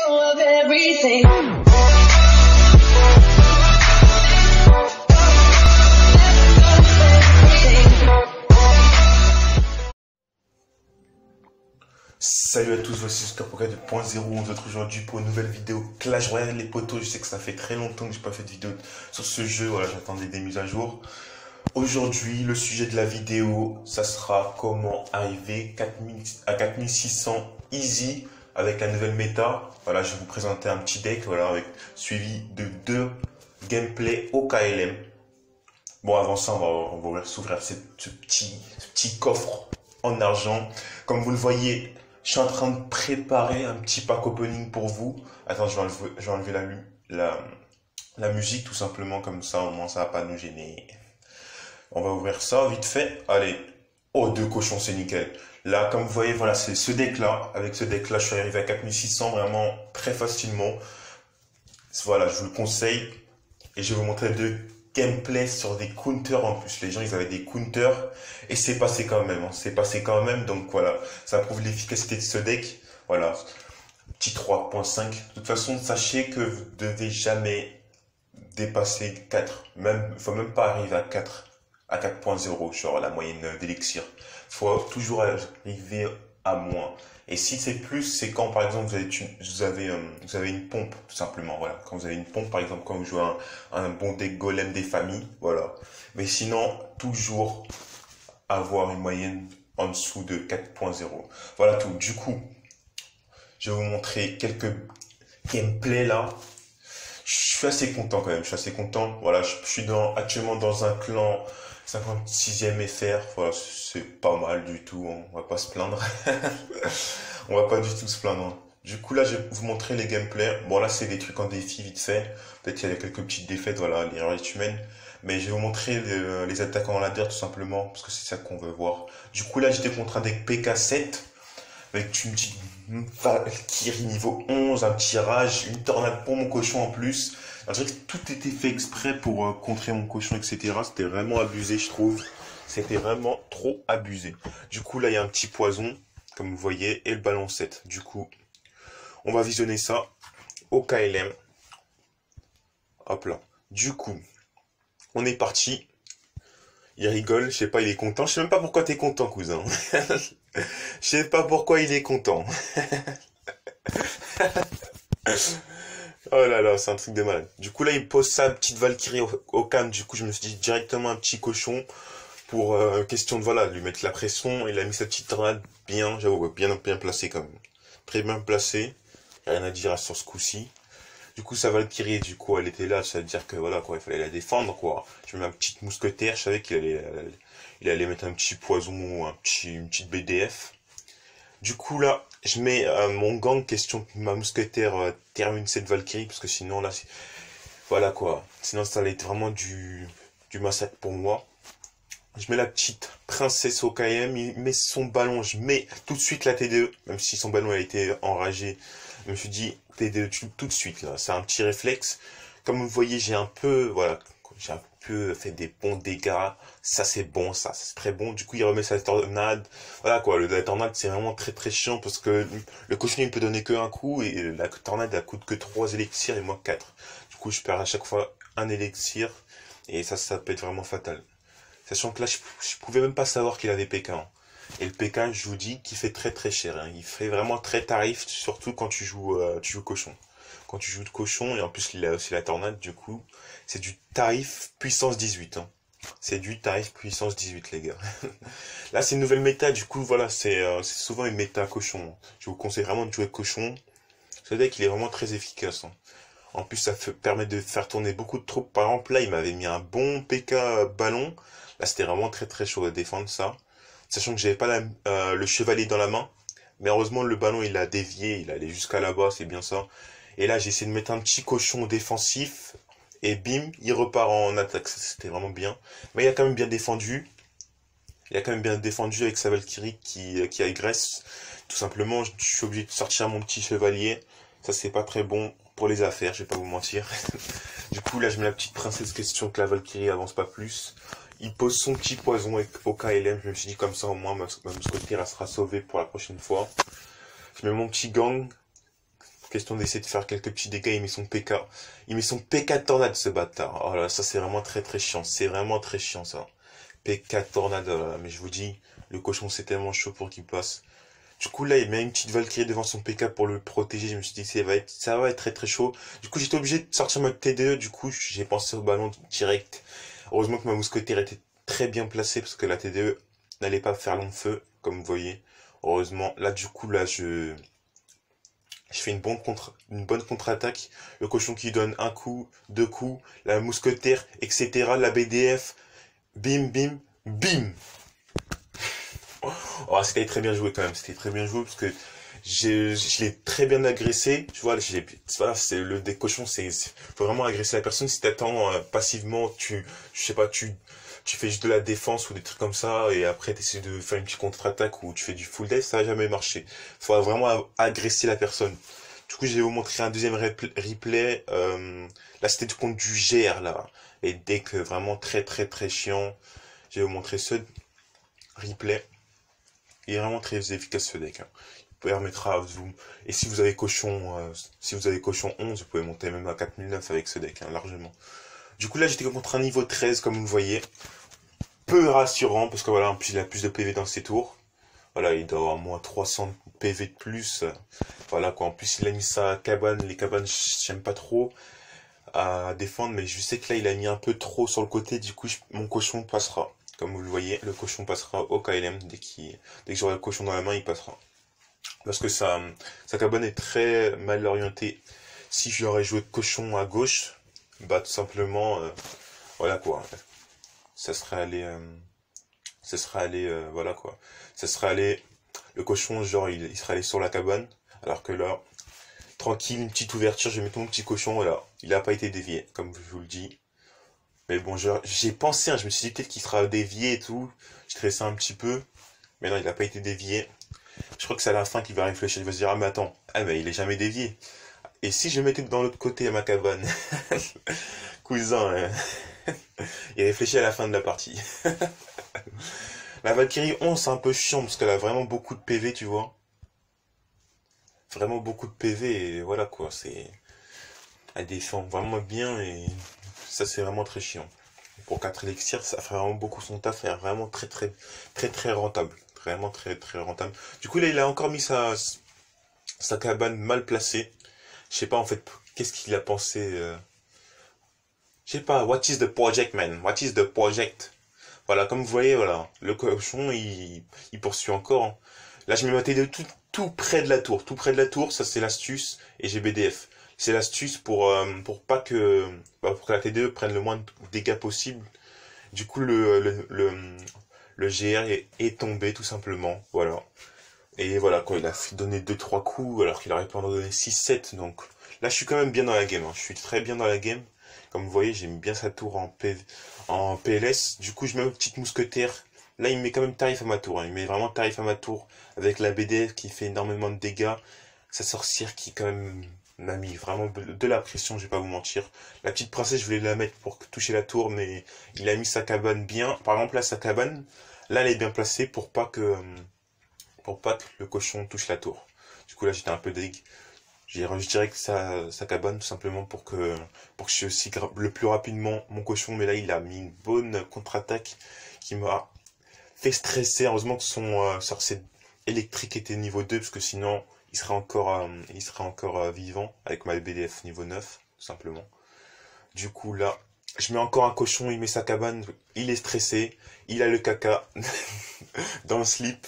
of everything. Salut à tous, voici Scarpoca 2.0. On se retrouve aujourd'hui pour une nouvelle vidéo Clash Royale les potos. Je sais que ça fait très longtemps que j'ai pas fait de vidéo sur ce jeu, voilà, j'attendais des mises à jour. Aujourd'hui, le sujet de la vidéo, ça sera comment arriver à 4600 easy avec la nouvelle méta. Voilà, je vais vous présenter un petit deck, voilà, suivi de 2 gameplays au KLM. Bon, avant ça, on va s'ouvrir ce petit coffre en argent. Comme vous le voyez, je suis en train de préparer un petit pack opening pour vous. Attends, je vais enlever la musique tout simplement, comme ça au moins ça va pas nous gêner. On va ouvrir ça vite fait. Allez. Oh, 2 cochons, c'est nickel. Là, comme vous voyez, voilà, c'est ce deck-là. Avec ce deck-là, je suis arrivé à 4600 vraiment très facilement. Voilà, je vous le conseille. Et je vais vous montrer 2 gameplays sur des counters en plus. Les gens, ils avaient des counters. Et c'est passé quand même. Hein. C'est passé quand même. Donc voilà, ça prouve l'efficacité de ce deck. Voilà. Petit 3.5. De toute façon, sachez que vous ne devez jamais dépasser 4. Même, il faut même pas arriver à 4. À 4.0, genre la moyenne d'élixir. Il faut toujours arriver à moins. Et si c'est plus, c'est quand par exemple vous avez une pompe, tout simplement. Voilà. Quand vous avez une pompe, par exemple, quand vous jouez un bon deck golem des familles, voilà. Mais sinon, toujours avoir une moyenne en dessous de 4.0. Voilà tout. Du coup, je vais vous montrer quelques gameplays là. Je suis assez content quand même. Je suis assez content. Voilà, je suis actuellement dans un clan 56e FR, voilà, c'est pas mal du tout, on va pas se plaindre. On va pas du tout se plaindre. Du coup là, je vais vous montrer les gameplays. Bon là, c'est des trucs en défi vite fait. Peut-être qu'il y a quelques petites défaites, voilà, l'erreur est humaine. Mais je vais vous montrer les attaquants en ladder tout simplement, parce que c'est ça qu'on veut voir. Du coup là, j'étais contre un deck PK7, avec une petite Valkyrie niveau 11, un petit rage, une tornade pour mon cochon en plus. On dirait que tout était fait exprès pour contrer mon cochon, etc. C'était vraiment abusé, je trouve. C'était vraiment trop abusé. Du coup, là, il y a un petit poison, comme vous voyez, et le ballon 7. Du coup, on va visionner ça au KLM. Hop là. Du coup, on est parti. Il rigole, je sais pas, il est content. Je sais même pas pourquoi t'es content, cousin. Je sais pas pourquoi il est content. Oh là là, c'est un truc de malade. Du coup là, il pose sa petite Valkyrie au calme. Du coup, je me suis dit directement un petit cochon pour question de voilà, lui mettre la pression. Il a mis sa petite tornade bien, j'avoue, bien placée quand même. Très bien placée. Rien à dire sur ce coup-ci. Du coup, sa Valkyrie, du coup, elle était là. Ça veut dire que voilà quoi, il fallait la défendre quoi. Je mets un petit mousquetaire. Je savais qu'il allait mettre un petit poison ou une petite BDF. Du coup là, je mets mon gang, question que ma mousquetaire termine cette Valkyrie, parce que sinon là, voilà quoi, sinon ça allait être vraiment du massacre pour moi. Je mets la petite princesse au KM, il met son ballon, je mets tout de suite la TDE, même si son ballon a été enragé, je me suis dit TDE tout de suite là, c'est un petit réflexe. Comme vous voyez, j'ai un peu fait des bons dégâts, ça c'est bon, ça c'est très bon. Du coup il remet sa tornade, voilà quoi, la tornade c'est vraiment très très chiant parce que le cochon il peut donner que un coup et la tornade elle coûte que 3 élixirs et moi 4. Du coup je perds à chaque fois un élixir et ça peut être vraiment fatal. Sachant que là je pouvais même pas savoir qu'il avait PK. Hein. Et le PK je vous dis qu'il fait très très cher, hein. Il fait vraiment très tarif, surtout quand tu joues cochon. Quand tu joues de cochon, et en plus il a aussi la tornade, du coup, c'est du tarif puissance 18. Hein. C'est du tarif puissance 18, les gars. Là, c'est une nouvelle méta, du coup, voilà, c'est souvent une méta cochon. Je vous conseille vraiment de jouer cochon. Ce deck, il est vraiment très efficace. Hein. En plus, ça permet de faire tourner beaucoup de troupes. Par exemple, là, il m'avait mis un bon PK ballon. Là, c'était vraiment très très chaud à défendre ça. Sachant que j'avais pas le chevalier dans la main. Mais heureusement, le ballon, il a dévié, il allait jusqu'à là-bas, c'est bien ça. Et là, j'ai essayé de mettre un petit cochon défensif. Et bim, il repart en attaque. C'était vraiment bien. Mais il a quand même bien défendu. Il a quand même bien défendu avec sa Valkyrie qui agresse. Tout simplement, je suis obligé de sortir mon petit chevalier. Ça, c'est pas très bon pour les affaires, je vais pas vous mentir. Du coup, là, je mets la petite princesse, question que la Valkyrie avance pas plus. Il pose son petit poison au KLM. Je me suis dit comme ça, au moins, ma mousquetaire, elle sera sauvée pour la prochaine fois. Je mets mon petit gang. question d'essayer de faire quelques petits dégâts, il met son PK. Il met son PK tornade, ce bâtard. Oh là là, ça c'est vraiment très très chiant. C'est vraiment très chiant ça. PK tornade, oh là là. Mais je vous dis, le cochon c'est tellement chaud pour qu'il passe. Du coup là, il met une petite Valkyrie devant son PK pour le protéger. Je me suis dit, ça va être très très chaud. Du coup, j'étais obligé de sortir ma TDE. Du coup, j'ai pensé au ballon direct. Heureusement que ma mousquetaire était très bien placée parce que la TDE n'allait pas faire long feu, comme vous voyez. Heureusement, là du coup, là je fais une bonne contre-attaque. Le cochon qui donne un coup, deux coups, la mousquetaire, etc. La BDF, bim, bim, bim. Oh, c'était très bien joué quand même. C'était très bien joué parce que je l'ai très bien agressé. Tu vois, voilà, c'est le des cochons, faut vraiment agresser la personne. Si t'attends passivement, je sais pas, tu fais juste de la défense ou des trucs comme ça et après t'essaies de faire une petite contre-attaque ou tu fais du full death, ça va jamais marcher. Faut vraiment agresser la personne. Du coup, je vais vous montrer un deuxième replay. Là, c'était du compte du GR, là. Et dès que vraiment très, très, très chiant, je vais vous montrer ce replay. Il est vraiment très efficace, ce deck. Hein. Il permettra à vous... Et si vous avez cochon 11, vous pouvez monter même à 4009 avec ce deck, hein, largement. Du coup, là, j'étais contre un niveau 13, comme vous le voyez. Peu rassurant, parce que voilà, en plus, il a plus de PV dans ses tours. Voilà, il doit avoir moins 300 PV de plus. Voilà quoi. En plus, il a mis sa cabane. Les cabanes, j'aime pas trop à défendre, mais je sais que là, il a mis un peu trop sur le côté. Du coup, mon cochon passera. Comme vous le voyez, le cochon passera au KLM. Dès que j'aurai le cochon dans la main, il passera. Parce que sa cabane est très mal orientée. Si j'aurais joué cochon à gauche, bah tout simplement, voilà quoi. Ça serait allé, voilà quoi. Ça serait allé, le cochon, genre, il serait allé sur la cabane. Alors que là, tranquille, une petite ouverture, je vais mettre mon petit cochon, voilà. Il n'a pas été dévié, comme je vous le dis. Mais bon, j'ai pensé, hein, je me suis dit peut-être qu'il sera dévié et tout. Je stressais un petit peu. Mais non, il n'a pas été dévié. Je crois que c'est à la fin qu'il va réfléchir. Il va se dire, ah mais attends, ah mais il est jamais dévié. Et si je mettais dans l'autre côté à ma cabane, cousin, il réfléchit à la fin de la partie. La Valkyrie 11, c'est un peu chiant parce qu'elle a vraiment beaucoup de PV, tu vois. Vraiment beaucoup de PV et voilà quoi, elle défend vraiment bien et ça c'est vraiment très chiant. Pour 4 élixirs, ça fait vraiment beaucoup son taf et vraiment très très très très rentable. Vraiment très très rentable. Du coup là il a encore mis sa cabane mal placée. Je sais pas en fait qu'est-ce qu'il a pensé. Je sais pas, what is the project man? What is the project? Voilà, comme vous voyez, voilà, le cochon il poursuit encore. Hein. Là je mets ma TD tout près de la tour. Tout près de la tour, ça c'est l'astuce et j'ai BDF. C'est l'astuce pour pas que pour que la TDE prenne le moins de dégâts possible. Du coup le GR est tombé tout simplement, voilà. Et voilà quoi, il a donné 2-3 coups alors qu'il aurait pu en donner 6-7 donc là je suis quand même bien dans la game, hein. Je suis très bien dans la game. Comme vous voyez, j'ai mis bien sa tour en PLS. Du coup, je mets ma petite mousquetaire. Là, il met quand même tarif à ma tour. Hein. Il met vraiment tarif à ma tour avec la BDF qui fait énormément de dégâts. Sa sorcière qui quand même m'a mis vraiment de la pression, je vais pas vous mentir. La petite princesse, je voulais la mettre pour toucher la tour, mais il a mis sa cabane bien. Par exemple, là, sa cabane, là, elle est bien placée pour pas que le cochon touche la tour. Du coup, là, j'étais un peu deg. J'ai rangé direct sa cabane tout simplement pour que je aussi le plus rapidement mon cochon. Mais là, il a mis une bonne contre-attaque qui m'a fait stresser. Heureusement que son sorcier électrique était niveau 2 parce que sinon il serait encore vivant avec ma BDF niveau 9 tout simplement. Du coup là, je mets encore un cochon, il met sa cabane, il est stressé, il a le caca dans le slip.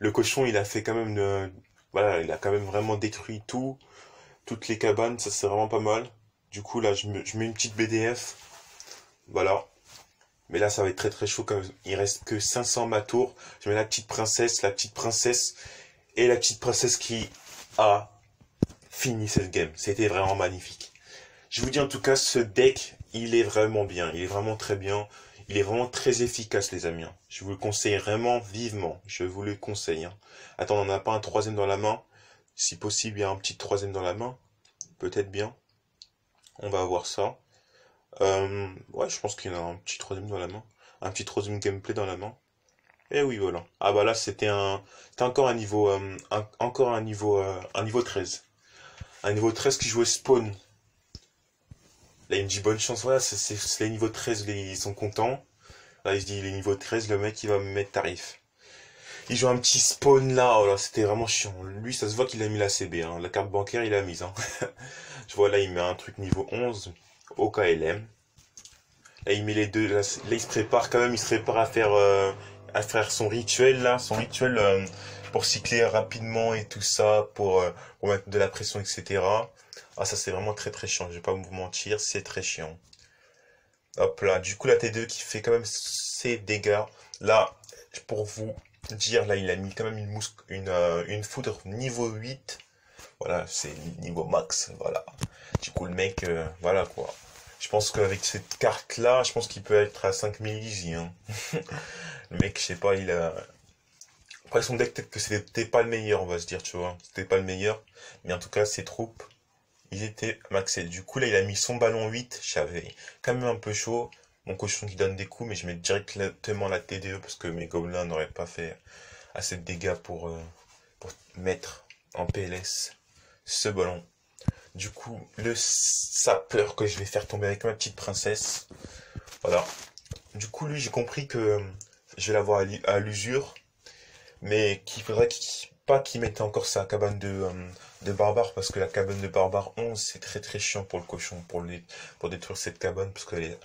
Le cochon, il a fait quand même voilà, il a quand même vraiment détruit toutes les cabanes, ça c'est vraiment pas mal. Du coup là, je mets une petite BDF, voilà. Mais là, ça va être très très chaud comme il reste que 500 ma tour. Je mets la petite princesse et la petite princesse qui a fini cette game. C'était vraiment magnifique. Je vous dis en tout cas, ce deck, il est vraiment bien, il est vraiment très bien. Il est vraiment très efficace, les amis. Je vous le conseille vraiment vivement. Je vous le conseille. Hein. Attends, on n'en a pas un troisième dans la main. Si possible, il y a un petit troisième dans la main. Peut-être bien. On va avoir ça. Ouais, je pense qu'il y en a un petit troisième dans la main. Un petit troisième gameplay dans la main. Et oui, voilà. Ah bah là, c'était encore un niveau, un niveau 13. Un niveau 13 qui jouait spawn. Là, il me dit bonne chance. Voilà, c'est les niveaux 13, ils sont contents. Là, il se dit, les niveaux 13, le mec, il va me mettre tarif. Il joue un petit spawn là, oh là, c'était vraiment chiant. Lui, ça se voit qu'il a mis la CB, hein. La carte bancaire, il a mise, hein. Je vois là, il met un truc niveau 11, au KLM. Là, il met les deux, là, il se prépare quand même, il se prépare à faire son rituel, là, son rituel pour cycler rapidement et tout ça, pour mettre de la pression, etc. Ah, ça, c'est vraiment très très chiant, je vais pas vous mentir, c'est très chiant. Hop là, du coup, la T2 qui fait quand même ses dégâts. Là, pour vous dire, là, il a mis quand même une foudre niveau 8. Voilà, c'est niveau max, voilà. Du coup, le mec, voilà quoi. Je pense qu'avec cette carte-là, je pense qu'il peut être à 5000 easy, hein. Le mec, je sais pas, il a... Après, son deck, peut-être que c'était pas le meilleur, on va se dire, tu vois. C'était pas le meilleur. Mais en tout cas, ses troupes, ils étaient maxés. Du coup, là, il a mis son ballon 8. J'avais quand même un peu chaud. Mon cochon qui donne des coups, mais je mets directement la TDE parce que mes gobelins n'auraient pas fait assez de dégâts pour mettre en PLS ce ballon. Du coup, le sapeur que je vais faire tomber avec ma petite princesse. Voilà. Du coup, lui, j'ai compris que je vais l'avoir à l'usure, mais qu'il faudrait pas qu'il mette encore sa cabane de barbare, parce que la cabane de barbare 11, c'est très très chiant pour le cochon, pour détruire cette cabane, parce qu'elle est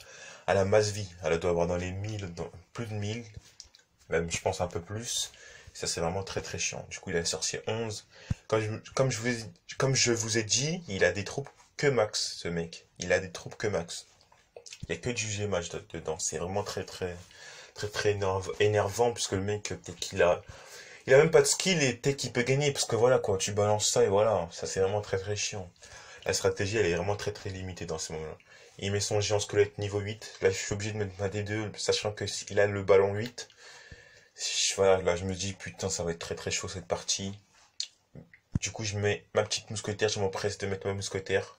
à la masse vie. Elle doit avoir dans les 1000, plus de 1000, même je pense un peu plus. Ça, c'est vraiment très très chiant. Du coup, il a sorcier 11. Comme je vous ai dit, il a des troupes que max, ce mec. Il a des troupes que max. Il n'y a que du G-Match dedans. C'est vraiment très très très très énervant, puisque le mec, dès qu'il a... Il a même pas de skill et dès qu'il peut gagner, parce que voilà quoi, tu balances ça et voilà. Ça, c'est vraiment très très chiant. La stratégie, elle est vraiment très très limitée dans ce moment-là. Il met son géant squelette niveau 8. Là, je suis obligé de mettre ma D2, sachant que il a le ballon 8. Voilà, là, je me dis, putain, ça va être très très chaud cette partie. Du coup, je mets ma petite mousquetaire, je m'empresse de mettre ma mousquetaire.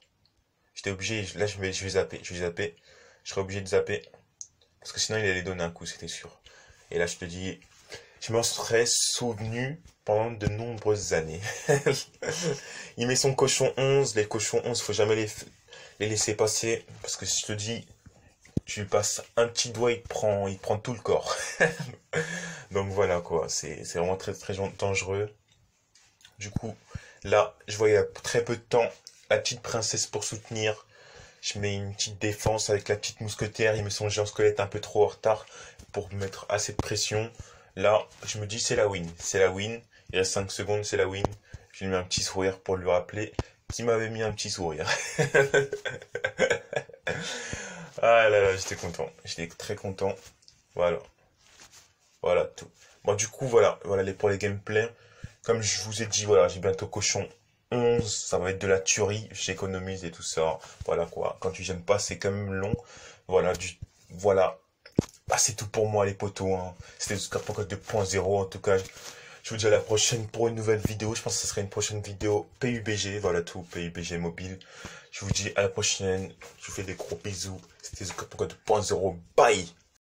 J'étais obligé, là, je vais zapper, je serais obligé de zapper. Parce que sinon, il allait donner un coup, c'était sûr. Et là, je te dis, je m'en serais souvenu pendant de nombreuses années. Il met son cochon 11, les cochons 11, faut jamais les laisser passer. Parce que si je te dis, tu lui passes un petit doigt, il prend tout le corps. Donc voilà quoi, c'est vraiment très très dangereux. Du coup, là, je voyais très peu de temps la petite princesse pour soutenir. Je mets une petite défense avec la petite mousquetaire. Il met son géant squelette un peu trop en retard pour mettre assez de pression. Là, je me dis c'est la win. C'est la win. Il reste 5 secondes, c'est la win. Je lui mets un petit sourire pour lui rappeler qu'il m'avait mis un petit sourire. Ah là là, j'étais content. J'étais très content. Voilà. Voilà tout. Bon, du coup, voilà pour les gameplays. Comme je vous ai dit, voilà, j'ai bientôt cochon 11. Ça va être de la tuerie. J'économise et tout ça. Voilà quoi. Quand tu gênes pas, c'est quand même long. Voilà, voilà. Bah, c'est tout pour moi, les potos, hein. C'était Scar Pocket 2.0. En tout cas, je vous dis à la prochaine pour une nouvelle vidéo. Je pense que ce serait une prochaine vidéo PUBG. Voilà tout, PUBG mobile. Je vous dis à la prochaine. Je vous fais des gros bisous. C'était Scar Pocket 2.0. Bye!